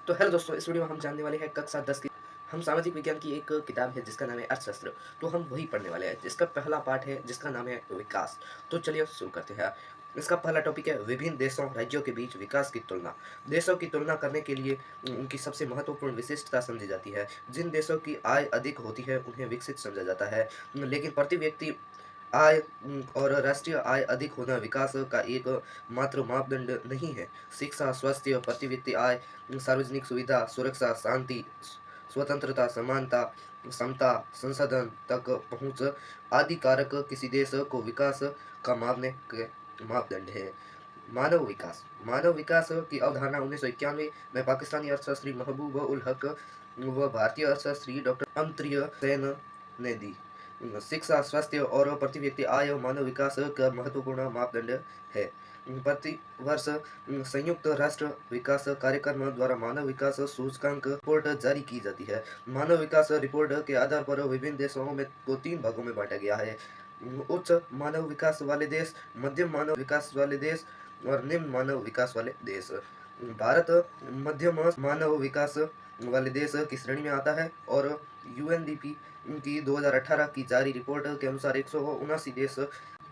तो हेलो दोस्तों, इस वीडियो में हम जानने वाले हैं कक्षा 10 की हम सामाजिक विज्ञान की एक किताब है जिसका नाम है अर्थशास्त्र। तो हम वही पढ़ने वाले हैं जिसका पहला पार्ट है जिसका नाम है विकास। तो चलिए शुरू करते हैं। इसका पहला टॉपिक है विभिन्न देशों राज्यों के बीच विकास की तुलना। देशों की तुलना करने के लिए उनकी सबसे महत्वपूर्ण विशिष्टता समझी जाती है। जिन देशों की आय अधिक होती है उन्हें विकसित समझा जाता है, लेकिन प्रति व्यक्ति आय और राष्ट्रीय आय अधिक होना विकास का एक मात्र मापदंड नहीं है। शिक्षा, स्वास्थ्य, प्रति व्यक्ति आय, सार्वजनिक सुविधा, सुरक्षा, शांति, स्वतंत्रता, समानता, समता, संसाधन तक पहुँच आदि कारक किसी देश को विकास का मापने के मापदंड है। मानव विकास की अवधारणा 1991 में पाकिस्तानी अर्थशास्त्री महबूब उल हक व भारतीय अर्थशास्त्री डॉक्टर अमर्त्य सेन ने दी। शिक्षा, स्वास्थ्य और प्रति व्यक्ति आय मानव विकास का महत्वपूर्ण मापदंड है। प्रति वर्ष संयुक्त राष्ट्र विकास कार्यक्रम द्वारा मानव विकास सूचकांक रिपोर्ट जारी की जाती है। मानव विकास रिपोर्ट के आधार पर विभिन्न देशों में को 3 भागों में बांटा गया है। उच्च मानव विकास वाले देश, मध्यम मानव विकास वाले देश और निम्न मानव विकास वाले देश। भारत मध्यम मानव विकास वाले देश की श्रेणी में आता है और यूएनडीपी की 2018 की जारी रिपोर्ट के अनुसार 179 देश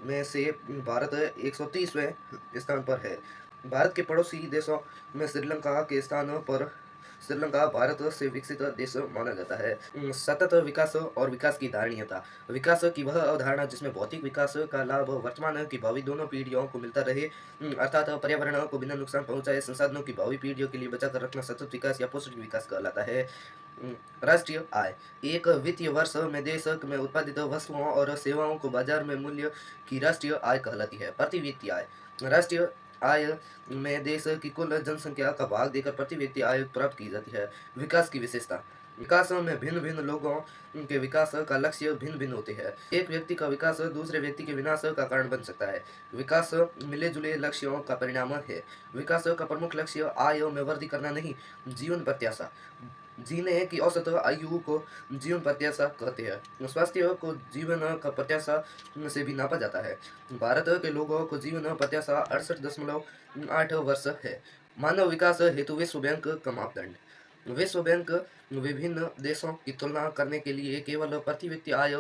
में से भारत 130वें स्थान पर है। भारत के पड़ोसी देशों में श्रीलंका भारत से विकसित देश माना जाता है। सतत विकास और विकास की धारणीयता। विकास की वह अवधारणा जिसमें भौतिक विकास का लाभ वर्तमान की भावी दोनों पीढ़ियों को मिलता रहे, अर्थात पर्यावरण को बिना नुकसान पहुंचाए संसाधनों की भावी पीढ़ियों के लिए बचा कर रखना सतत विकास या पोषक विकास कहलाता है। राष्ट्रीय आय। एक वित्तीय वर्ष में देश में उत्पादित वस्तुओं और सेवाओं को बाजार में मूल्य की राष्ट्रीय आय कहलाती है। प्रति व्यक्ति आय। राष्ट्रीय आय में देश की कुल जनसंख्या का भाग देकर प्रति व्यक्ति आय प्राप्त की जाती है। विकास की विशेषता। विकास में भिन्न भिन्न लोगों के विकास का लक्ष्य भिन्न भिन्न होते हैं। एक व्यक्ति का विकास दूसरे व्यक्ति के विनाश का कारण बन सकता है। विकास मिले जुले लक्ष्यों का परिणाम है। विकास का प्रमुख लक्ष्य आय में वृद्धि करना नहीं, जीवन प्रत्याशा। जीने की औसत आयु को जीवन प्रत्याशा कहते हैं। स्वास्थ्य को जीवन का प्रत्याशा से भी नापा जाता है। भारत के लोगों को जीवन प्रत्याशा 68.8 वर्ष है। मानव विकास हेतु विश्व बैंक का मापदंड। विश्व बैंक विभिन्न देशों की तुलना करने के लिए केवल प्रति व्यक्ति आय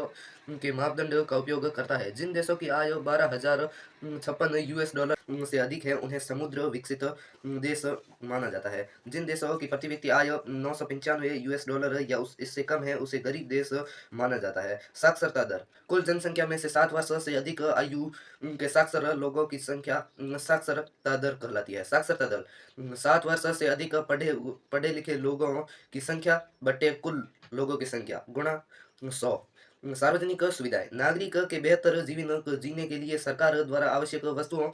के मापदंड का उपयोग करता है। जिन देशों की आय 12,056 यूएस डॉलर से अधिक है उन्हें समुद्र विकसित देश माना जाता है। जिन देशों की प्रति व्यक्ति आय 995 यूएस डॉलर या इससे कम है उसे गरीब देश माना जाता है। साक्षरता दर। कुल जनसंख्या में से 7 वर्ष से अधिक आयु के साक्षर लोगों की संख्या साक्षरता दर कहलाती है। साक्षरता दर 7 वर्ष से अधिक पढ़े लिखे लोगों की संख्या बटे कुल लोगों की संख्या गुणा 100। सार्वजनिक सुविधाएं। नागरिक के बेहतर जीवन जीने के लिए सरकार द्वारा आवश्यक वस्तुओं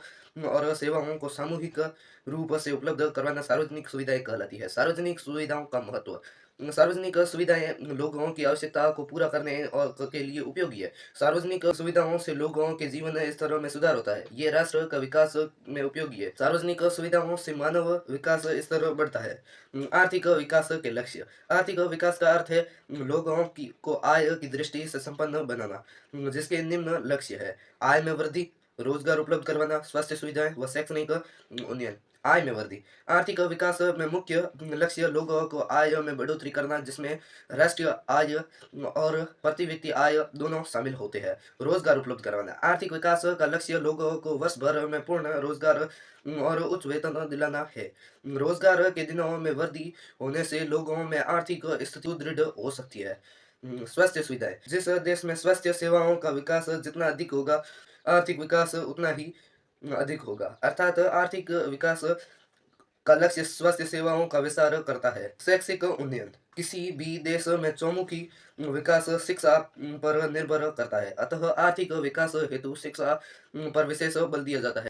और सेवाओं को सामूहिक रूप से उपलब्ध करवाना सार्वजनिक सुविधाएं कहलाती है। सार्वजनिक सुविधाओं का महत्व। सार्वजनिक सुविधाएं लोगों की आवश्यकता को पूरा करने और के लिए उपयोगी है। सार्वजनिक सुविधाओं से लोगों के जीवन स्तर में सुधार होता है। ये राष्ट्र का विकास में उपयोगी है। सार्वजनिक सुविधाओं से मानव विकास स्तर बढ़ता है। आर्थिक विकास के लक्ष्य। आर्थिक विकास का अर्थ है लोगों की को आय की दृष्टि से संपन्न बनाना, जिसके निम्न लक्ष्य है। आय में वृद्धि, रोजगार उपलब्ध करवाना, स्वास्थ्य सुविधाएं व शैक्षणिक उन्नयन। आय में वृद्धि। आर्थिक विकास में मुख्य लक्ष्य लोगों को आय में बढ़ोतरी करना जिसमें राष्ट्रीय आय और प्रति व्यक्ति आय दोनों शामिल होते हैं। रोजगार उपलब्ध करवाना। आर्थिक विकास का लक्ष्य लोगों को वर्ष भर में पूर्ण रोजगार और उच्च वेतन दिलाना है। रोजगार के दिनों में वृद्धि होने से लोगों में आर्थिक स्थिति सुदृढ़ हो सकती है। स्वास्थ्य सुविधाएं। जिस देश में स्वास्थ्य सेवाओं का विकास जितना अधिक होगा, आर्थिक विकास उतना ही अधिक होगा। अर्थात आर्थिक विकास का लक्ष्य स्वास्थ्य सेवाओं का विस्तार करता है। शैक्षिक उन्नयन। किसी भी देश में चौमुखी विकास शिक्षा पर निर्भर करता है, अतः आर्थिक विकास हेतु शिक्षा पर विशेष बल दिया जाता है।